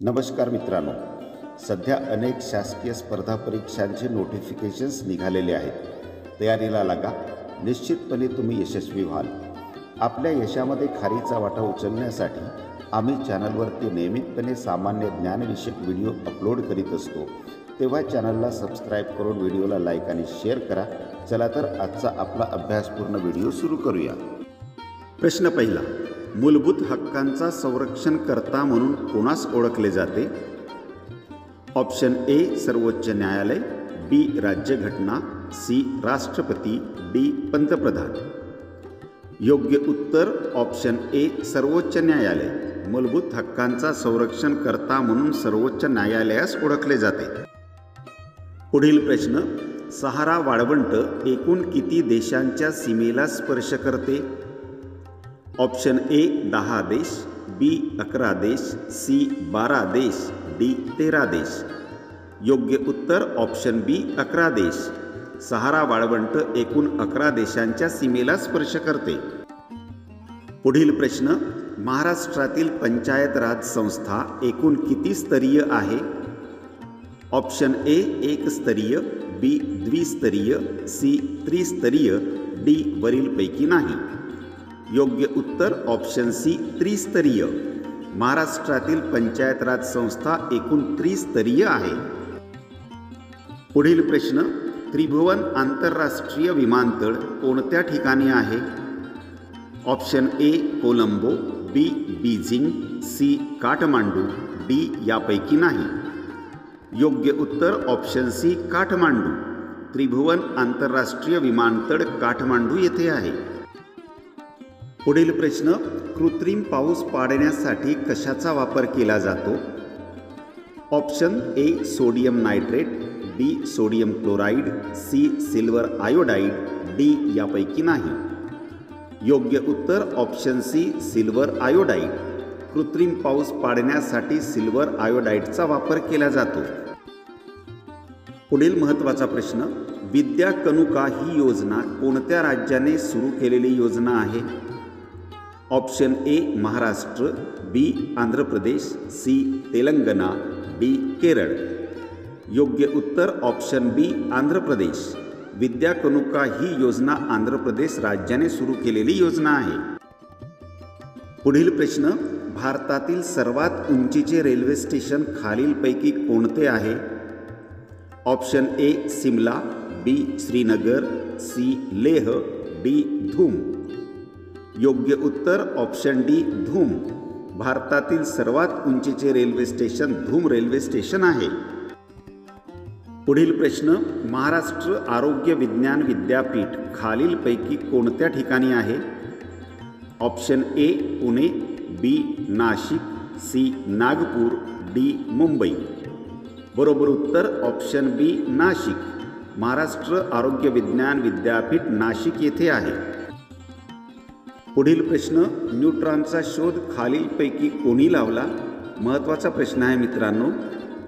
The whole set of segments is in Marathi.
नमस्कार मित्रांनो, सध्या अनेक शासकीय स्पर्धा परीक्षांचे नोटिफिकेशन्स निघालेले आहेत. तयारीला लागा, निश्चितपणे तुम्ही यशस्वी व्हाल. आपल्या यशामध्ये खारीचा वाटा उचलण्यासाठी आम्ही चॅनलवरती नियमितपणे सामान्य ज्ञानविषयक व्हिडिओ अपलोड करीत असतो. तेव्हा चॅनलला सबस्क्राईब करून व्हिडिओला लाईक आणि शेअर करा. चला तर आजचा आपला अभ्यासपूर्ण व्हिडिओ सुरू करूया. प्रश्न पहिला, मूलभूत हक्कांचा संरक्षणकर्ता म्हणून कोणास ओळखले जाते? ऑप्शन ए सर्वोच्च न्यायालय, बी राज्यघटना, सी राष्ट्रपती, डी पंतप्रधान. योग्य उत्तर ऑप्शन ए सर्वोच्च न्यायालय. मूलभूत हक्कांचा संरक्षणकर्ता म्हणून सर्वोच्च न्यायालयास ओळखले जाते. पुढील प्रश्न, सहारा वाळवंट एकूण किती देशांच्या सीमेला स्पर्श करते? ऑप्शन ए 10 देश, बी 11 देश, सी 12 देश, डी 13 देश. योग्य उत्तर ऑप्शन बी 11 देश. सहारा वाळवंट एकूण 11 देशांच्या सीमेला स्पर्श करते. पुढील प्रश्न, महाराष्ट्रातील पंचायत राज संस्था एकूण किती स्तरीय आहे? ऑप्शन ए 1 स्तरीय, बी द्विस्तरीय, सी त्रिस्तरीय, डी वरीलपैकी नाही. योग्य उत्तर ऑप्शन सी त्रिस्तरीय. महाराष्ट्रातील पंचायत राज संस्था एकूण त्रिस्तरीय आहे. पुढील प्रश्न, त्रिभुवन आंतरराष्ट्रीय विमानतळ कोणत्या ठिकाणी आहे? Option A Colombo, B Beijing, C Kathmandu, D यापैकी नाही. योग्य उत्तर ऑप्शन सी काठमांडू. त्रिभुवन आंतरराष्ट्रीय विमानतळ काठमांडू येथे आहे. पुढील प्रश्न, कृत्रिम पाऊस पाडण्यासाठी कशाचा वापर केला जातो? Option A sodium nitrate, B sodium chloride, C silver iodide, D यापैकी नाही. योग्य उत्तर ऑप्शन सी सिल्वर आयोडाईड. कृत्रिम पाऊस पाडण्यासाठी सिल्वर आयोडाईडचा वापर केला जातो. पुढील महत्त्वाचा प्रश्न, विद्या कनुका ही योजना कोणत्या राज्याने सुरू केलेली योजना आहे? Option A Maharashtra, B Andhra Pradesh, C Telangana, D Kerala. योग्य उत्तर ऑप्शन बी आंध्र प्रदेश. विद्या कनुका ही योजना आंध्र प्रदेश राज्याने सुरू केलेली योजना आहे. पुढील प्रश्न, भारतातील सर्वात उंचीचे रेल्वे स्टेशन खालीलपैकी कोणते आहे? Option A Shimla, B Srinagar, C Leh, D Dhum. योग्य उत्तर ऑप्शन डी धूम. भारतातील सर्वात उंचीचे railway station Dhum railway station आहे. पुढील प्रश्न, महाराष्ट्र आरोग्य विज्ञान विद्यापीठ खालीलपैकी कोणत्या ठिकाणी आहे? Option A Pune, B Nashik, C Nagpur, D Mumbai. बरोबर उत्तर ऑप्शन बी नाशिक. महाराष्ट्र आरोग्य विज्ञान विद्यापीठ नाशिक येथे आहे. पुढील प्रश्न, न्यूट्रॉनचा शोध खालीलपैकी कोणी लावला? महत्त्वाचा प्रश्न आहे मित्रांनो.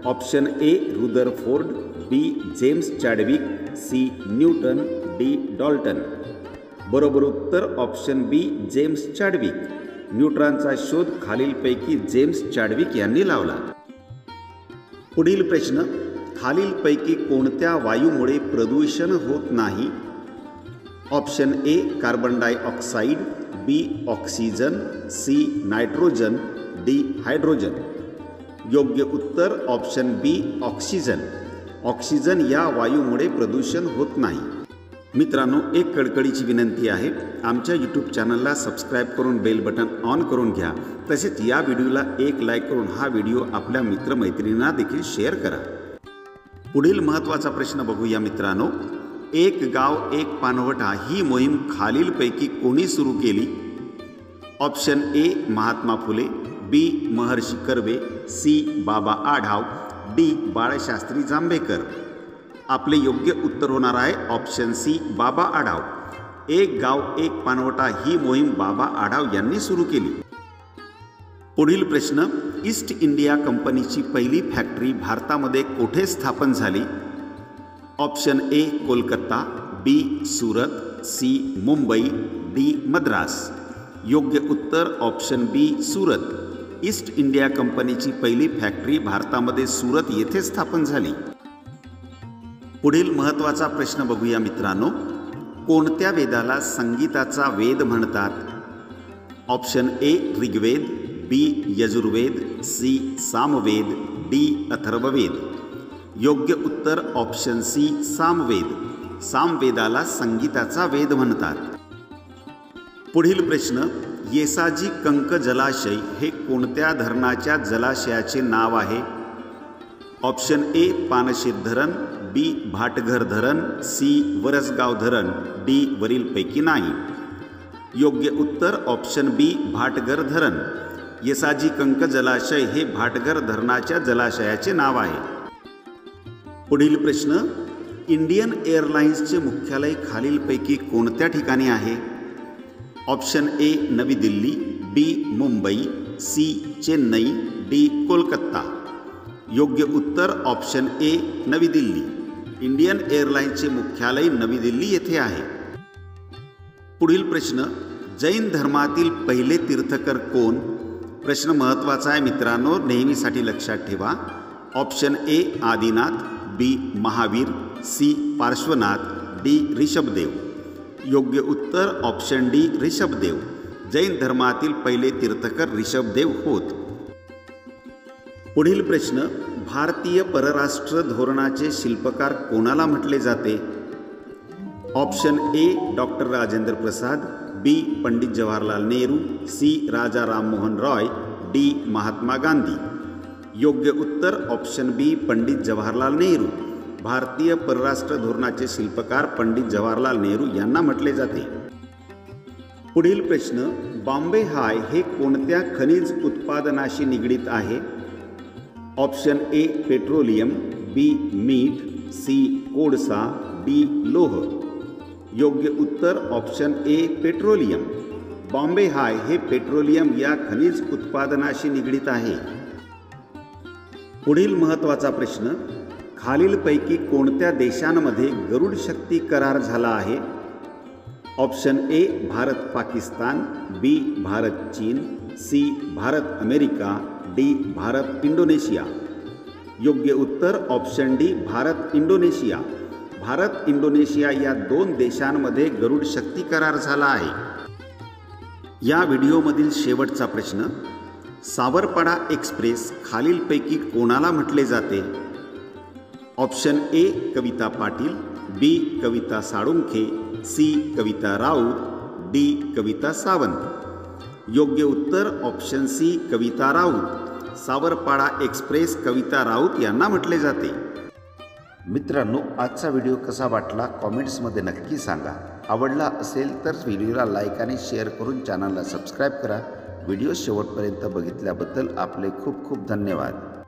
Option A Rutherford, B James Chadwick, C Newton, D Dalton. बरोबर उत्तर ऑप्शन बी जेम्स चॅडविक. न्यूट्रॉनचा शोध खालीलपैकी जेम्स चॅडविक यांनी लावला. पुढील प्रश्न, खालीलपैकी कोणत्या वायूमुळे प्रदूषण होत नाही? Option A carbon dioxide, B oxygen, C nitrogen, D hydrogen. योग्य उत्तर ऑप्शन बी ऑक्सिजन. ऑक्सिजन या वायूमुळे प्रदूषण होत नाही. मित्रांनो, एक कळकळीची विनंती आहे, आमच्या यूट्यूब चॅनलला सबस्क्राईब करून बेल बटन ऑन करून घ्या. तसेच या व्हिडिओला एक लाईक करून हा व्हिडिओ आपल्या मित्रमैत्रिणींना देखील शेअर करा. पुढील महत्त्वाचा प्रश्न बघूया मित्रांनो. एक गाव एक पाणवठा ही मोहीम खालीलपैकी कोणी सुरू केली? Option A Mahatma Phule, B Maharshi Karve, C Baba Adhav, D Balshastri Jambhekar. आपले योग्य उत्तर होणार आहे ऑप्शन सी बाबा आढाव. एक गाव एक पाणवठा ही मोहीम बाबा आढाव यांनी सुरू केली. पुढील प्रश्न, ईस्ट इंडिया कंपनीची पहिली फॅक्टरी भारतामध्ये कोठे स्थापन झाली? Option A Kolkata, B Surat, C Mumbai, D Madras. योग्य उत्तर option B Surat. East India कंपनीची पहिली फॅक्टरी भारतामध्ये सुरत येथे स्थापन झाली? पुढील महत्त्वाचा प्रश्न बघूया मित्रांनो. कोणत्या वेदाला संगीताचा वेद म्हणतात? Option A Rigveda, B Yajurveda, C Samaveda, D Atharvaveda. योग्य उत्तर ऑप्शन सी सामवेद. सामवेदाला संगीताचा वेद म्हणतात. पुढील प्रश्न. येसाजी कंक जलाशय हे कोणत्या धरणाच्या जलाशयाचे नाव आहे? ऑप्शन ए पानशेत धरण, बी भाटघर धरण, सी वरसगाव धरण, डी वरीलपैकी नाही. योग्य उत्तर ऑप्शन बी भाटघर धरण. येसाजी कंक जलाशय हे भाटघर धरणाच्या जलाशयाचे नाव आहे. पुढील प्रश्न. इंडियन एअरलाइन्सचे मुख्यालय खालीलपैकी कोणत्या ठिकाणी आहे? ऑप्शन ए नवी दिल्ली, बी मुंबई, सी चेन्नई, डी कोलकाता. योग्य उत्तर ऑप्शन ए नवी दिल्ली. इंडियन एअरलाइन्सचे मुख्यालय नवी दिल्ली येथे आहे. पुढील प्रश्न. जैन धर्मातील पहिले तीर्थकर कोण? प्रश्न महत्त्वाचा आहे मित्रांनो, नेहमीसाठी लक्षात ठेवा. Option A Adinath, B Mahavir, C Parshvanath, D Rishabhdev. योग्य उत्तर ऑप्शन डी ऋषभदेव. जैन धर्मातील पहिले तीर्थकर ऋषभदेव होत. पुढील प्रश्न. भारतीय परराष्ट्र धोरणाचे शिल्पकार कोणाला म्हटले जाते? Option A doctor Rajendra Prasad, B Pandit Jawaharlal Nehru, C Raja Rammohan Roy, D Mahatma Gandhi. योग्य उत्तर ऑप्शन बी पंडित जवाहरलाल नेहरू. भारतीय परराष्ट्र धोरणाचे शिल्पकार पंडित जवाहरलाल नेहरू यांना म्हटले जाते. पुढील प्रश्न. बॉम्बे हाय हे कोणत्या खनिज उत्पादनाशी निगडीत आहे? ऑप्शन ए पेट्रोलियम, बी मीठ, सी कोळसा, डी लोह. योग्य उत्तर ऑप्शन ए पेट्रोलियम. बॉम्बे हाय हे पेट्रोलियम या खनिज उत्पादनाशी निगडीत आहे. पुढील महत्त्वाचा प्रश्न. खालीलपैकी कोणत्या देशांमध्ये गरुड शक्ती करार झाला आहे? Option A Bharat Pakistan, B Bharat Cheen, C Bharat America, D Bharat Indonesia. योग्य उत्तर option D Bharat Indonesia. Bharat Indonesia या दोन देशांमध्ये गरुड शक्ती करार झाला आहे. या व्हिडिओमधील शेवटचा प्रश्न. सावरपाडा एक्सप्रेस खालीलपैकी कोणाला म्हटले जाते? Option A Kavita Patil, B Kavita Salunkhe, C Kavita Raut, D Kavita Sawant. योग्य उत्तर option C Kavita Raut. Savarpada express Kavita Raut यांना म्हटले जाते. मित्रांनो, आजचा व्हिडिओ कसा वाटला कॉमेंट्समध्ये नक्की सांगा. आवडला असेल तर व्हिडिओला लाईक आणि शेअर करून चॅनलला सबस्क्राईब करा. व्हिडिओ शेवटपर्यंत बघितल्याबद्दल आपले खूप खूप धन्यवाद.